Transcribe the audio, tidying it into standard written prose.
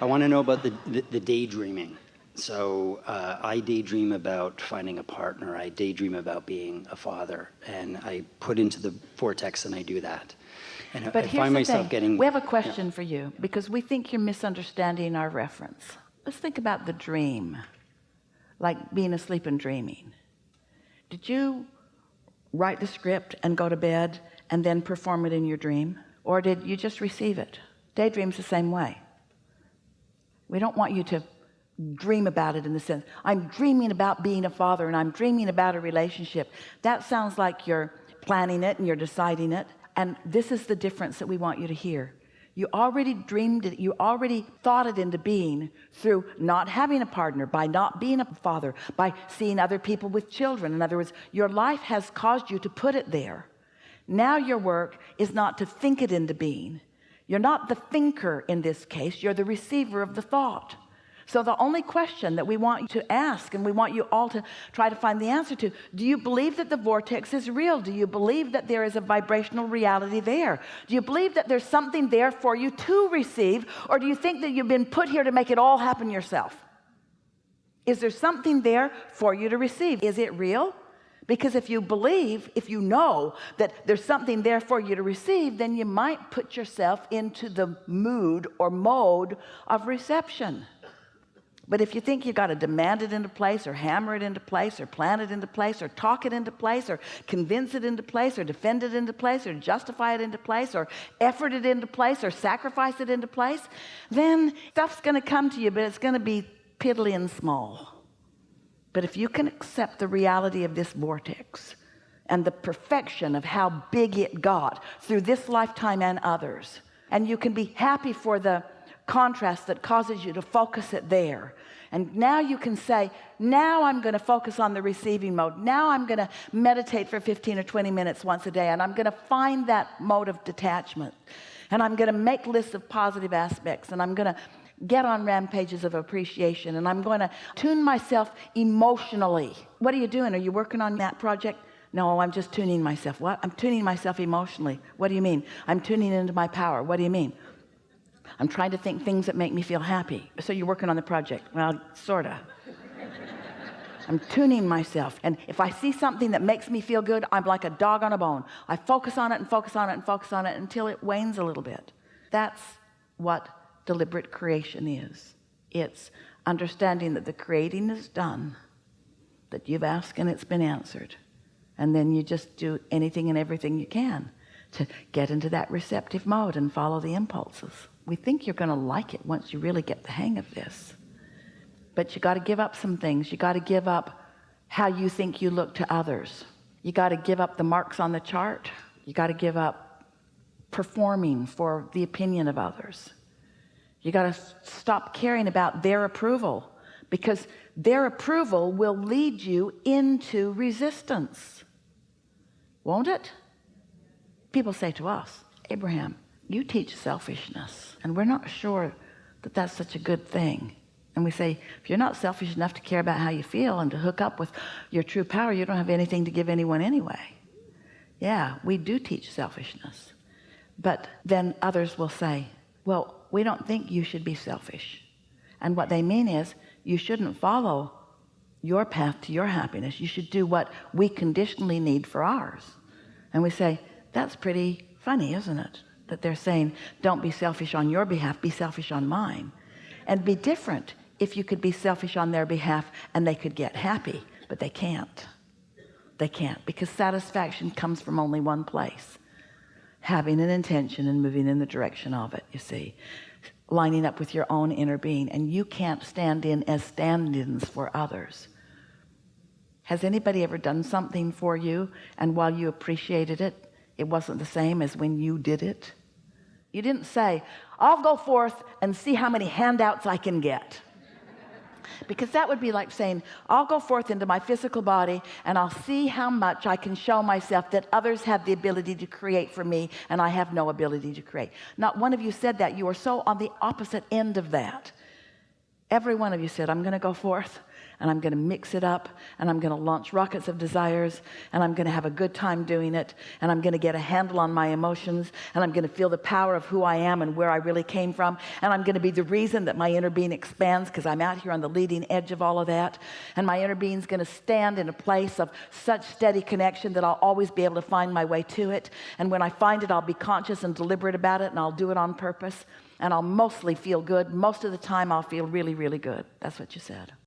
I want to know about the daydreaming. So I daydream about finding a partner. I daydream about being a father, and I put into the vortex, and I do that. And But I here's find the myself thing. getting. We have a question for you, because we think you're misunderstanding our reference. Let's think about the dream, like being asleep and dreaming. Did you write the script and go to bed and then perform it in your dream, or did you just receive it? Daydream's the same way. We don't want you to dream about it in the sense, I'm dreaming about being a father and I'm dreaming about a relationship. That sounds like you're planning it and you're deciding it. And this is the difference that we want you to hear. You already dreamed it. You already thought it into being through not having a partner, by not being a father, by seeing other people with children. In other words, your life has caused you to put it there. Now your work is not to think it into being. You're not the thinker in this case. You're the receiver of the thought. So the only question that we want you to ask, and we want you all to try to find the answer to, do you believe that the vortex is real? Do you believe that there is a vibrational reality there? Do you believe that there's something there for you to receive? Or do you think that you've been put here to make it all happen yourself? Is there something there for you to receive? Is it real? Because if you believe, if you know that there's something there for you to receive, then you might put yourself into the mood or mode of reception. But if you think you got to demand it into place, or hammer it into place, or plan it into place, or talk it into place, or convince it into place, or defend it into place, or justify it into place, or effort it into place, or sacrifice it into place, then stuff's going to come to you, but it's going to be piddly and small. But if you can accept the reality of this vortex and the perfection of how big it got through this lifetime and others, and you can be happy for the contrast that causes you to focus it there, and now you can say, now I'm going to focus on the receiving mode. Now I'm going to meditate for 15 or 20 minutes once a day, and I'm going to find that mode of detachment, and I'm going to make lists of positive aspects, and I'm going to get on rampages of appreciation, and I'm going to tune myself emotionally. What are you doing? Are you working on that project? No, I'm just tuning myself. What? I'm tuning myself emotionally. What do you mean? I'm tuning into my power. What do you mean? I'm trying to think things that make me feel happy. So you're working on the project? Well, sorta. I'm tuning myself, and if I see something that makes me feel good, I'm like a dog on a bone. I focus on it and focus on it and focus on it until it wanes a little bit. That's what deliberate creation is. It's understanding that the creating is done, that you've asked and it's been answered, and then you just do anything and everything you can to get into that receptive mode and follow the impulses. We think you're going to like it once you really get the hang of this, but you got to give up some things. You got to give up how you think you look to others. You got to give up the marks on the chart. You got to give up performing for the opinion of others. You got to stop caring about their approval, because their approval will lead you into resistance, won't it? People say to us, Abraham, you teach selfishness, and we're not sure that that's such a good thing. And we say, if you're not selfish enough to care about how you feel and to hook up with your true power, you don't have anything to give anyone anyway. Yeah, we do teach selfishness. But then others will say, well, we don't think you should be selfish. And what they mean is, you shouldn't follow your path to your happiness. You should do what we conditionally need for ours. And we say, that's pretty funny, isn't it? That they're saying, don't be selfish on your behalf, be selfish on mine. And be different if you could be selfish on their behalf and they could get happy, but they can't. They can't, because satisfaction comes from only one place. Having an intention and moving in the direction of it, you see. Lining up with your own inner being. And you can't stand in as stand-ins for others. Has anybody ever done something for you, and while you appreciated it, it wasn't the same as when you did it? You didn't say, I'll go forth and see how many handouts I can get. Because that would be like saying, I'll go forth into my physical body and I'll see how much I can show myself that others have the ability to create for me and I have no ability to create. Not one of you said that. You are so on the opposite end of that. Every one of you said, I'm going to go forth and I'm going to mix it up, and I'm going to launch rockets of desires, and I'm going to have a good time doing it, and I'm going to get a handle on my emotions, and I'm going to feel the power of who I am and where I really came from, and I'm going to be the reason that my inner being expands, because I'm out here on the leading edge of all of that, and my inner being's going to stand in a place of such steady connection that I'll always be able to find my way to it, and when I find it, I'll be conscious and deliberate about it, and I'll do it on purpose, and I'll mostly feel good. Most of the time I'll feel really, really good. That's what you said.